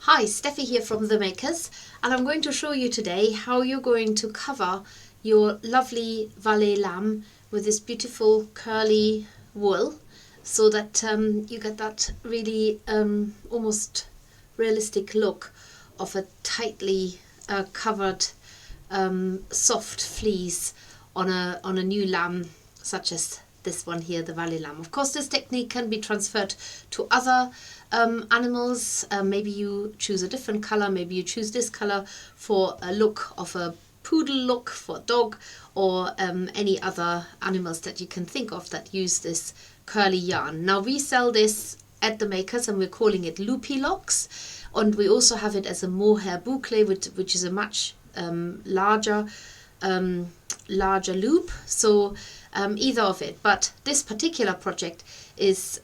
Hi, Steffi here from The Makers, and I'm going to show you today how you're going to cover your lovely Valais lamb with this beautiful curly wool so that you get that really almost realistic look of a tightly covered soft fleece on a new lamb such as this one here, the Valais lamb. Of course, this technique can be transferred to other animals. Maybe you choose a different color, maybe you choose this color for a look of a poodle look for a dog, or any other animals that you can think of that use this curly yarn. Now we sell this at The Makers and we're calling it loopy locks, and we also have it as a mohair boucle, which is a much larger loop. So either of it, but this particular project is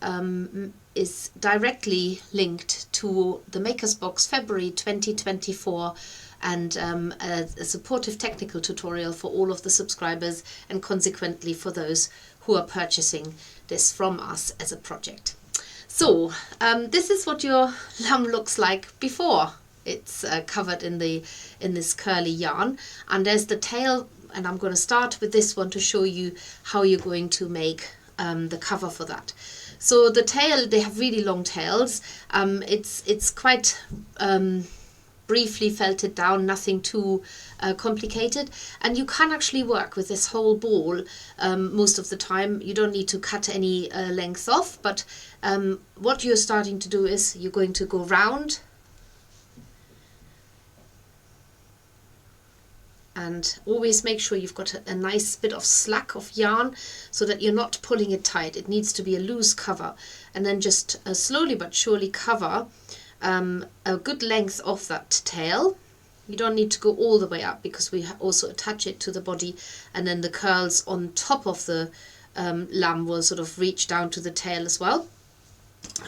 directly linked to the Makers Box February 2024 and a supportive technical tutorial for all of the subscribers and consequently for those who are purchasing this from us as a project. So this is what your lamb looks like before it's covered in this curly yarn, and there's the tail. And I'm going to start with this one to show you how you're going to make the cover for that. So the tail, they have really long tails. It's quite briefly felted down, nothing too complicated. And you can actually work with this whole ball most of the time. You don't need to cut any length off, but what you're starting to do is you're going to go round and always make sure you've got a nice bit of slack of yarn so that you're not pulling it tight. It needs to be a loose cover, and then just slowly but surely cover a good length of that tail. You don't need to go all the way up because we also attach it to the body, and then the curls on top of the lamb will sort of reach down to the tail as well.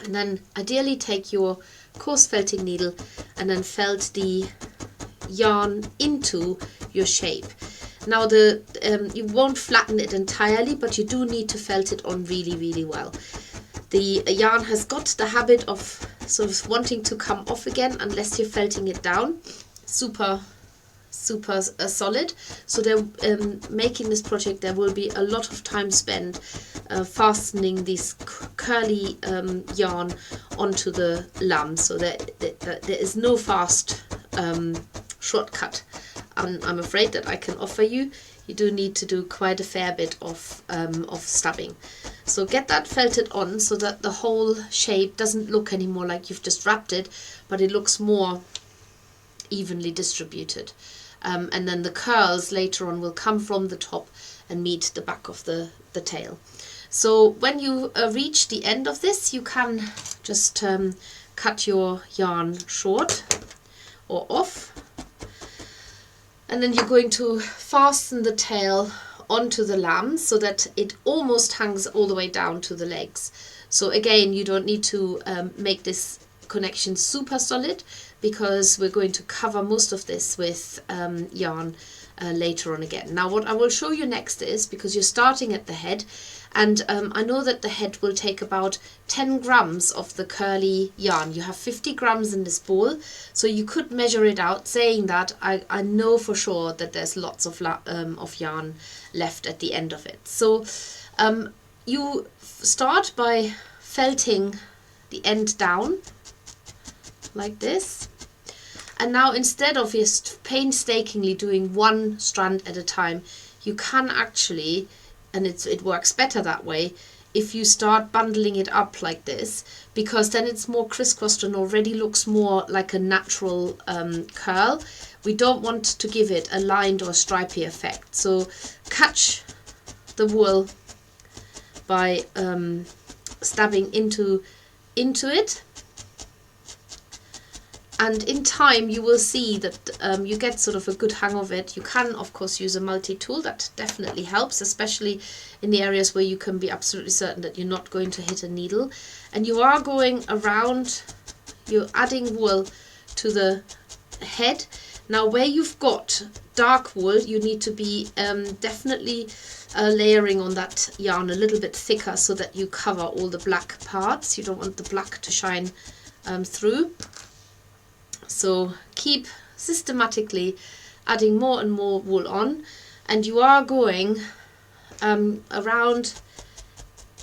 And then ideally take your coarse felting needle and then felt the yarn into your shape. Now you won't flatten it entirely, but you do need to felt it on really well. The yarn has got the habit of sort of wanting to come off again unless you're felting it down super solid. So they're making this project, there will be a lot of time spent fastening this curly yarn onto the lamb, so that there is no fast shortcut I'm afraid that I can offer you. You do need to do quite a fair bit of stabbing. So get that felted on so that the whole shape doesn't look anymore like you've just wrapped it, but it looks more evenly distributed. And then the curls later on will come from the top and meet the back of the tail. So when you reach the end of this, you can just cut your yarn short or off. And then you're going to fasten the tail onto the lamb so that it almost hangs all the way down to the legs. So again, you don't need to make this connection super solid because we're going to cover most of this with yarn later on again. Now what I will show you next is, because you're starting at the head, and I know that the head will take about 10 grams of the curly yarn. You have 50 grams in this ball, so you could measure it out. Saying that, I know for sure that there's lots of yarn left at the end of it. So you start by felting the end down like this. And now instead of just painstakingly doing one strand at a time, you can actually, and it works better that way, if you start bundling it up like this, because then it's more crisscrossed and already looks more like a natural curl. We don't want to give it a lined or stripy effect. So catch the wool by stabbing into it. And in time you will see that you get sort of a good hang of it. You can of course use a multi-tool, that definitely helps, especially in the areas where you can be absolutely certain that you're not going to hit a needle. And you are going around, you're adding wool to the head. Now where you've got dark wool, you need to be definitely layering on that yarn a little bit thicker so that you cover all the black parts. You don't want the black to shine through. So keep systematically adding more and more wool on, and you are going around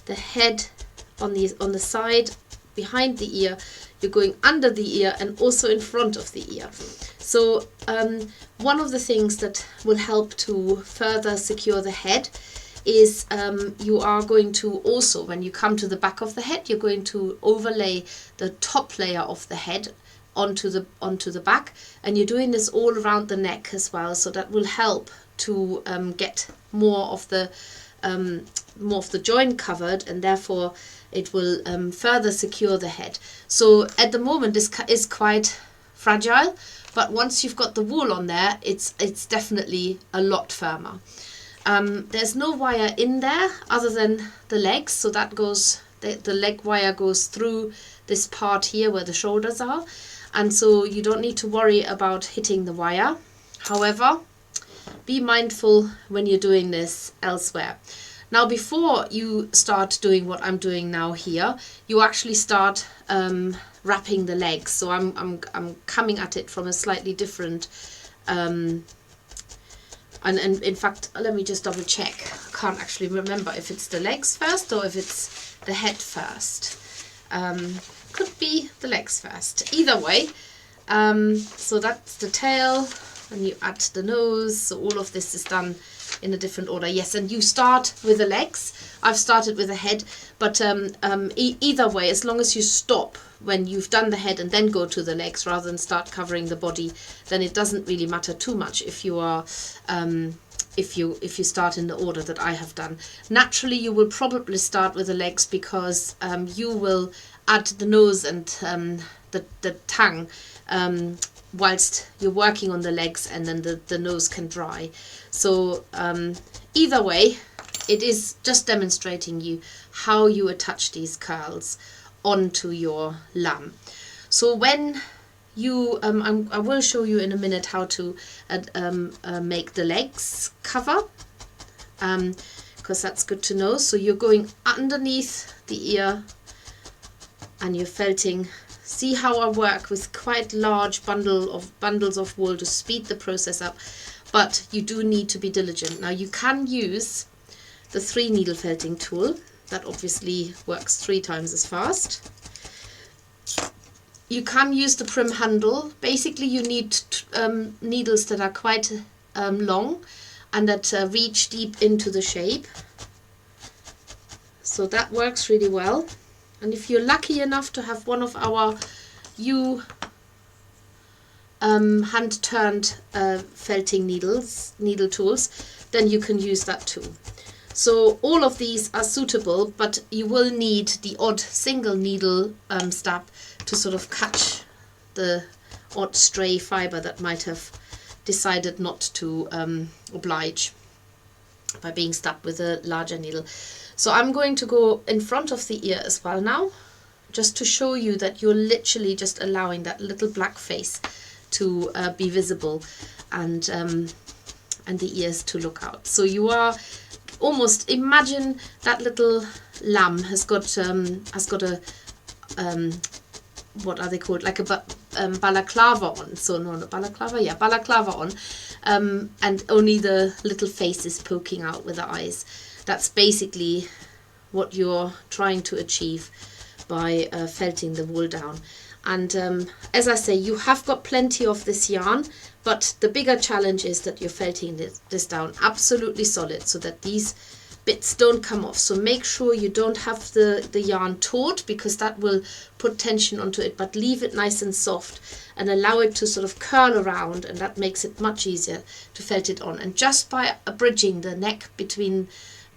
the head, on the side, behind the ear. You're going under the ear and also in front of the ear. So one of the things that will help to further secure the head is you are going to also, when you come to the back of the head, you're going to overlay the top layer of the head onto the back, and you're doing this all around the neck as well, so that will help to get more of the joint covered, and therefore it will further secure the head. So at the moment this is quite fragile, but once you've got the wool on there, it's definitely a lot firmer. There's no wire in there other than the legs, so that goes, the leg wire goes through this part here where the shoulders are, and so you don't need to worry about hitting the wire. However, be mindful when you're doing this elsewhere. Now, before you start doing what I'm doing now here, you actually start wrapping the legs. So I'm coming at it from a slightly different and in fact, let me just double check. I can't actually remember if it's the legs first or if it's the head first. Could be the legs first. Either way, so that's the tail, and you add the nose. So all of this is done in a different order. Yes, and you start with the legs. I've started with the head, but either way, as long as you stop when you've done the head and then go to the legs rather than start covering the body, then it doesn't really matter too much if you are if you start in the order that I have done. Naturally, you will probably start with the legs because you will add the nose and the tongue whilst you're working on the legs, and then the nose can dry. So either way, it is just demonstrating you how you attach these curls onto your lamb. So when you I will show you in a minute how to make the legs cover, because that's good to know. So you're going underneath the ear and you're felting. See how I work with quite large bundles of wool to speed the process up, but you do need to be diligent. Now you can use the 3 needle felting tool. That obviously works 3 times as fast. You can use the prim handle. Basically you need needles that are quite long and that reach deep into the shape. So that works really well. And if you're lucky enough to have one of our hand-turned felting needle tools, then you can use that too. So all of these are suitable, but you will need the odd single needle stab to sort of catch the odd stray fibre that might have decided not to oblige by being stabbed with a larger needle. So I'm going to go in front of the ear as well now, just to show you that you're literally just allowing that little black face to be visible, and the ears to look out. So you are almost, imagine that little lamb has got a what are they called, like a balaclava on. So no, not balaclava, yeah, balaclava on, and only the little face is poking out with the eyes. That's basically what you're trying to achieve by felting the wool down. And as I say, you have got plenty of this yarn, but the bigger challenge is that you're felting this down absolutely solid so that these bits don't come off. So make sure you don't have the yarn taut, because that will put tension onto it, but leave it nice and soft and allow it to sort of curl around, and that makes it much easier to felt it on. And just by bridging the neck between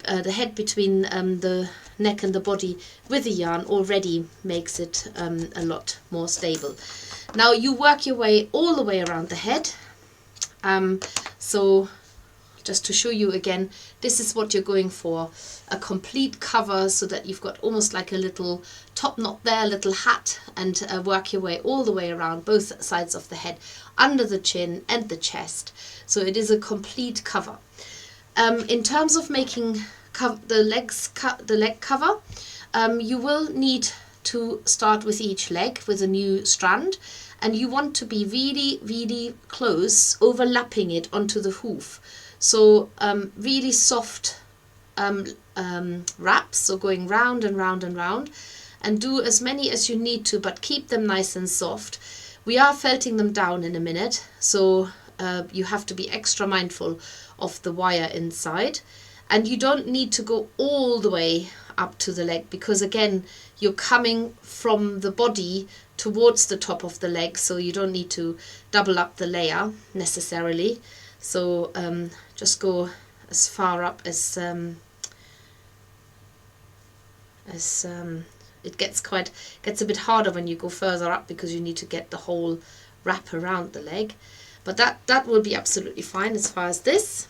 the head between the neck and the body with the yarn already makes it a lot more stable. Now you work your way all the way around the head. So just to show you again, this is what you're going for, a complete cover, so that you've got almost like a little top knot there, little hat, and work your way all the way around both sides of the head, under the chin and the chest. So it is a complete cover. In terms of making the leg cover, you will need to start with each leg with a new strand, and you want to be really, really close, overlapping it onto the hoof. So really soft wraps, so going round and round and round, and do as many as you need to, but keep them nice and soft. We are felting them down in a minute, so you have to be extra mindful of the wire inside, and you don't need to go all the way up to the leg, because again you're coming from the body towards the top of the leg, so you don't need to double up the layer necessarily. So just go as far up as it gets a bit harder when you go further up, because you need to get the whole wrap around the leg, but that will be absolutely fine as far as this.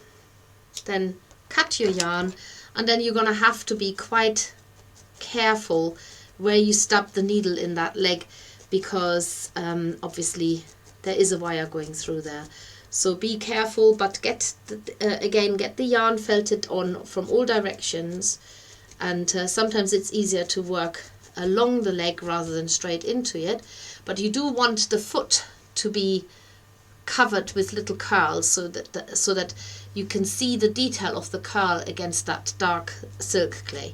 Then cut your yarn, and then you're going to have to be quite careful where you stab the needle in that leg, because obviously there is a wire going through there. So be careful, but get the yarn felted on from all directions, and sometimes it's easier to work along the leg rather than straight into it, but you do want the foot to be covered with little curls, so that you can see the detail of the curl against that dark silk clay.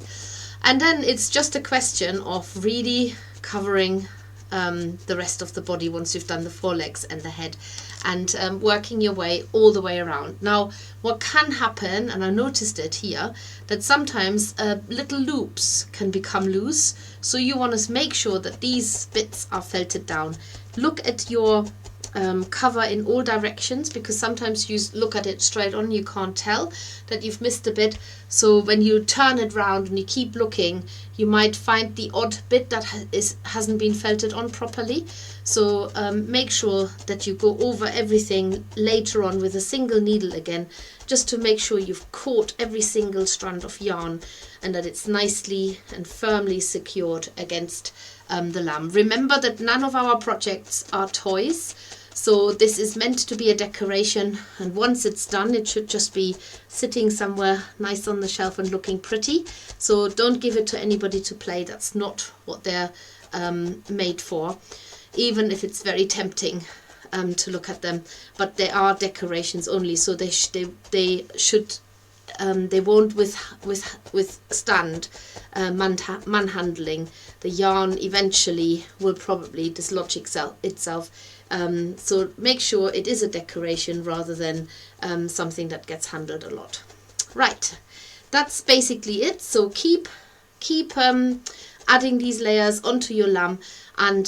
And then it's just a question of really covering the rest of the body once you've done the forelegs and the head, and working your way all the way around. Now what can happen, and I noticed it here, that sometimes little loops can become loose, so you want to make sure that these bits are felted down. Look at your cover in all directions, because sometimes you look at it straight on, you can't tell that you've missed a bit. So when you turn it round and you keep looking, you might find the odd bit that hasn't been felted on properly. So make sure that you go over everything later on with a single needle again, just to make sure you've caught every single strand of yarn and that it's nicely and firmly secured against the lamb. Remember that none of our projects are toys, so this is meant to be a decoration, and once it's done it should just be sitting somewhere nice on the shelf and looking pretty. So don't give it to anybody to play. That's not what they're made for, even if it's very tempting to look at them. But they are decorations only, so they won't withstand manhandling. The yarn eventually will probably dislodge itself. So make sure it is a decoration rather than something that gets handled a lot. Right, that's basically it. So keep adding these layers onto your lamb, and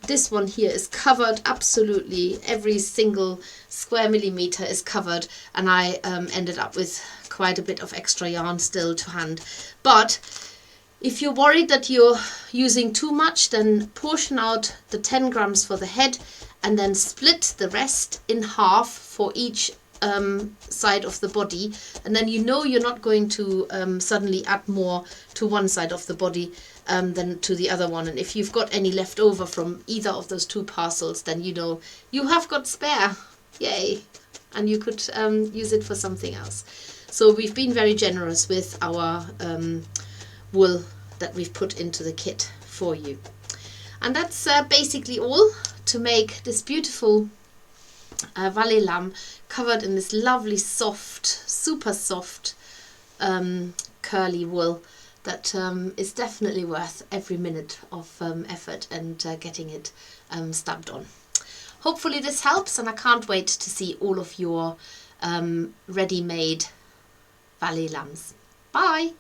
this one here is covered absolutely. Every single square millimeter is covered, and I ended up with quite a bit of extra yarn still to hand. But if you're worried that you're using too much, then portion out the 10 grams for the head and then split the rest in half for each side of the body, and then you know you're not going to suddenly add more to one side of the body than to the other one. And if you've got any left over from either of those two parcels, then you know you have got spare. Yay! And you could use it for something else. So we've been very generous with our wool that we've put into the kit for you. And that's basically all to make this beautiful Valais lamb covered in this lovely soft, super soft curly wool that is definitely worth every minute of effort and getting it stamped on. Hopefully this helps, and I can't wait to see all of your ready-made Valais lambs. Bye!